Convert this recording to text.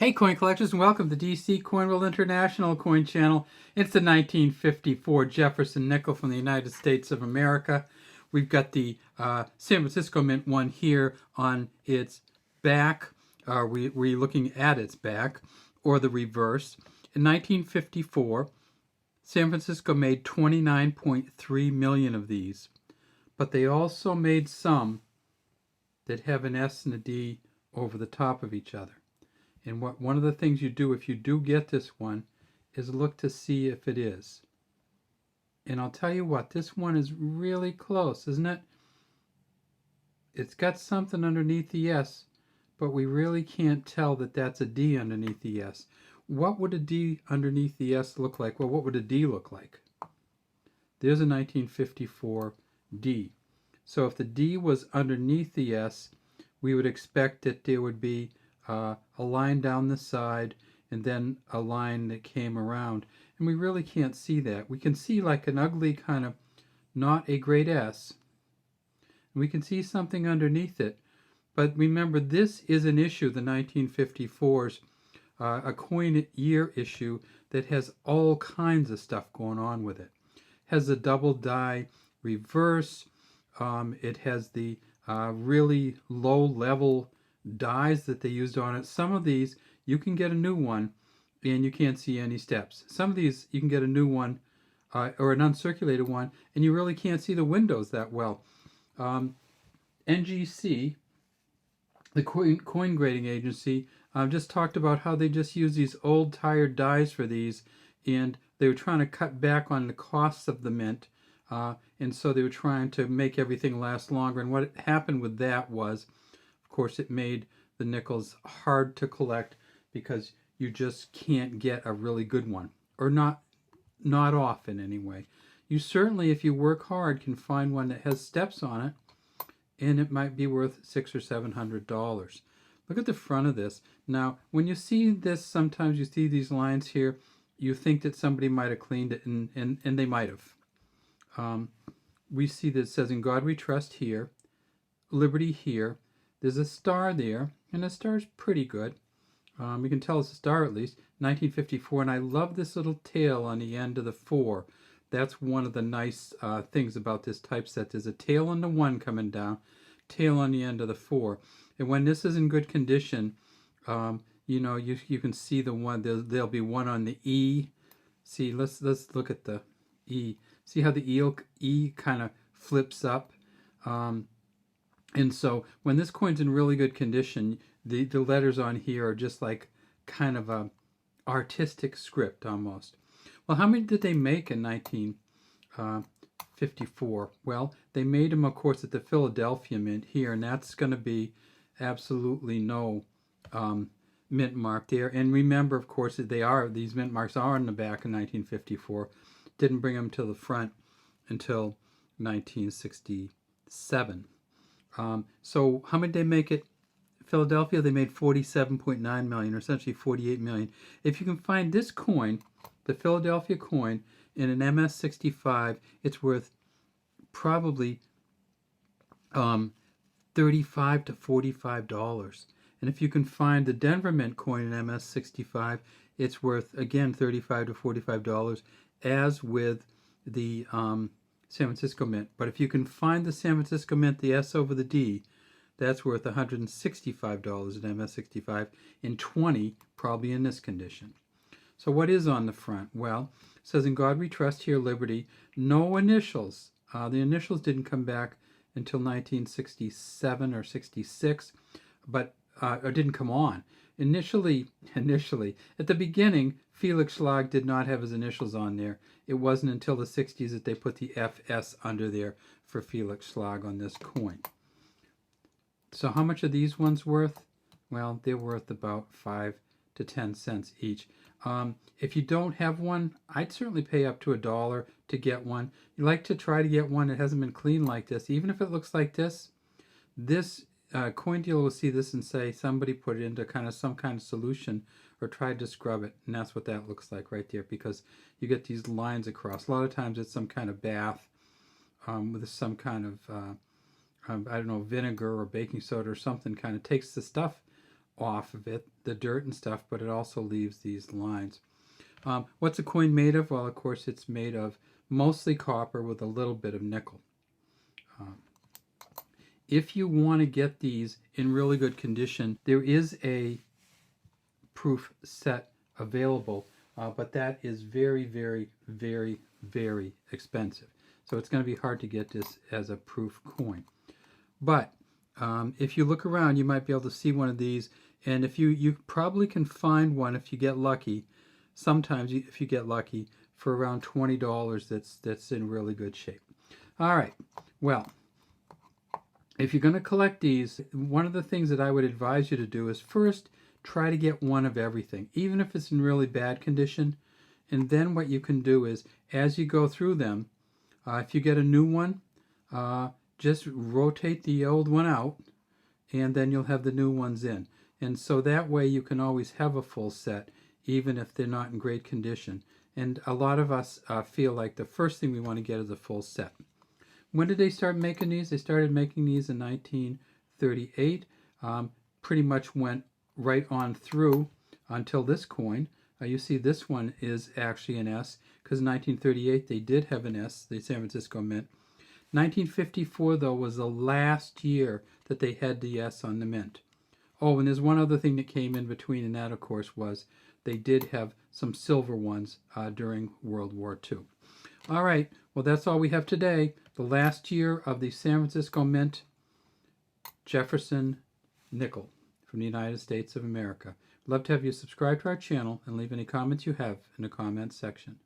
Hey coin collectors, and welcome to DC Coin World International Coin Channel. It's the 1954 Jefferson Nickel from the United States of America. We've got the San Francisco Mint one here on its back. We're looking at its back, or the reverse. In 1954, San Francisco made 29.3 million of these, but they also made some that have an S and a D over the top of each other. And one of the things you do if you do get this one is look to see if it is. And I'll tell you what, this one is really close, isn't it? It's got something underneath the S, but we really can't tell that that's a D underneath the S. What would a D underneath the S look like? Well, what would a D look like? There's a 1954 D. So if the D was underneath the S, we would expect that there would be a line down the side and then a line that came around, and we really can't see that. We can see like an ugly kind of not a great S, and we can see something underneath it. But remember, this is an issue, the 1954's, a coin year issue that has all kinds of stuff going on with it. Has the double die reverse. It has the really low level dies that they used on it. Some of these you can get a new one and you can't see any steps. Some of these you can get a new one or an uncirculated one and you really can't see the windows that well. NGC, the coin grading agency, just talked about how they just use these old tired dies for these, and they were trying to cut back on the costs of the mint, and so they were trying to make everything last longer. And what happened with that was, of course, it made the nickels hard to collect because you just can't get a really good one, or not often anyway. You certainly, if you work hard, can find one that has steps on it, and it might be worth $600 or $700. Look at the front of this. Now, when you see this, sometimes you see these lines here, you think that somebody might have cleaned it, and they might have. We see that it says, "In God We Trust" here, "Liberty" here. There's a star there, and the star's pretty good. You can tell it's a star at least. 1954, and I love this little tail on the end of the 4. That's one of the nice things about this typeset. There's a tail on the 1 coming down, tail on the end of the 4. And when this is in good condition, you know, you can see the one. There'll be one on the E. See, let's look at the E. See how the E kind of flips up. And so when this coin's in really good condition, the letters on here are just like kind of a artistic script almost. Well, how many did they make in 1954? Well, they made them, of course, at the Philadelphia Mint here, and that's going to be absolutely no mint mark there. And remember, of course, that these mint marks are on the back in 1954. Didn't bring them to the front until 1967. So how many did they make it? Philadelphia, they made 47.9 million, or essentially 48 million. If you can find this coin, the Philadelphia coin, in an MS-65, it's worth probably $35 to $45. And if you can find the Denver Mint coin in MS-65, it's worth, again, $35 to $45, as with the San Francisco Mint. But if you can find the San Francisco Mint, the S over the D, that's worth $165 at MS-65, and 20 probably in this condition. So what is on the front? Well, it says, "In God We Trust" here, Liberty. No initials. The initials didn't come back until 1967 or 66, but or didn't come on. Initially, at the beginning, Felix Schlag did not have his initials on there. It wasn't until the 60s that they put the FS under there for Felix Schlag on this coin. So how much are these ones worth? Well, they're worth about 5 to 10 cents each. If you don't have one, I'd certainly pay up to $1 to get one. You like to try to get one that hasn't been cleaned like this. Even if it looks like this, coin dealer will see this and say somebody put it into some kind of solution or tried to scrub it, and that's what that looks like right there, because you get these lines across. A lot of times it's some kind of bath with some kind of I don't know, vinegar or baking soda or something, kind of takes the stuff off of it, the dirt and stuff, but it also leaves these lines. What's a coin made of? Well, of course, it's made of mostly copper with a little bit of nickel. If you want to get these in really good condition, there is a proof set available, but that is very, very, very, very expensive. So it's going to be hard to get this as a proof coin. But if you look around, you might be able to see one of these, and if you probably can find one if you get lucky. Sometimes if you get lucky, for around $20, that's in really good shape. All right, well, if you're going to collect these, one of the things that I would advise you to do is first try to get one of everything, even if it's in really bad condition. And then what you can do is, as you go through them, if you get a new one, just rotate the old one out, and then you'll have the new ones in. And so that way you can always have a full set, even if they're not in great condition. And a lot of us feel like the first thing we want to get is a full set. When did they start making these? They started making these in 1938. Pretty much went right on through until this coin. You see this one is actually an S, because in 1938 they did have an S, the San Francisco Mint. 1954, though, was the last year that they had the S on the mint. Oh, and there's one other thing that came in between, and that, of course, was they did have some silver ones during World War II. All right, well, that's all we have today. The last year of the San Francisco Mint, Jefferson Nickel from the United States of America. I'd love to have you subscribe to our channel and leave any comments you have in the comments section.